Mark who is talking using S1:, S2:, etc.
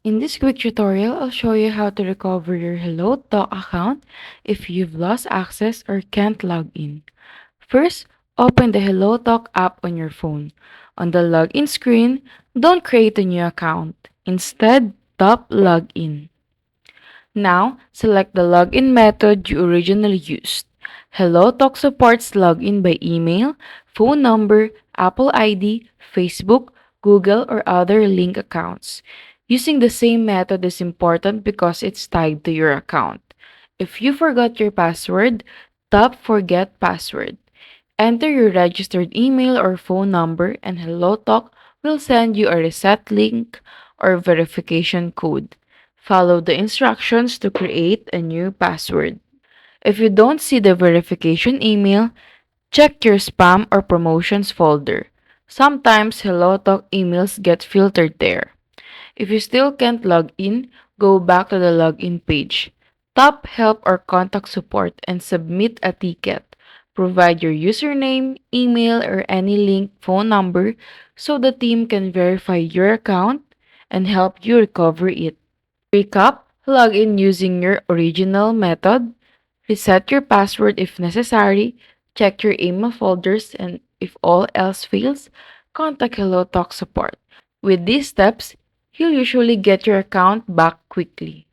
S1: In this quick tutorial, I'll show you how to recover your HelloTalk account if you've lost access or can't log in. First, open the HelloTalk app on your phone. On the login screen, don't create a new account. Instead, tap Login. Now, select the login method you originally used. HelloTalk supports login by email, phone number, Apple ID, Facebook, Google, or other link accounts. Using the same method is important because it's tied to your account. If you forgot your password, tap Forget Password. Enter your registered email or phone number, and HelloTalk will send you a reset link or verification code. Follow the instructions to create a new password. If you don't see the verification email, check your spam or promotions folder. Sometimes HelloTalk emails get filtered there. If you still can't log in, go back to the login page. Tap Help or Contact Support and submit a ticket. Provide your username, email, or any link phone number so the team can verify your account and help you recover it. Recap, log in using your original method, reset your password if necessary, check your email folders, and if all else fails, contact HelloTalk support. With these steps, you'll usually get your account back quickly.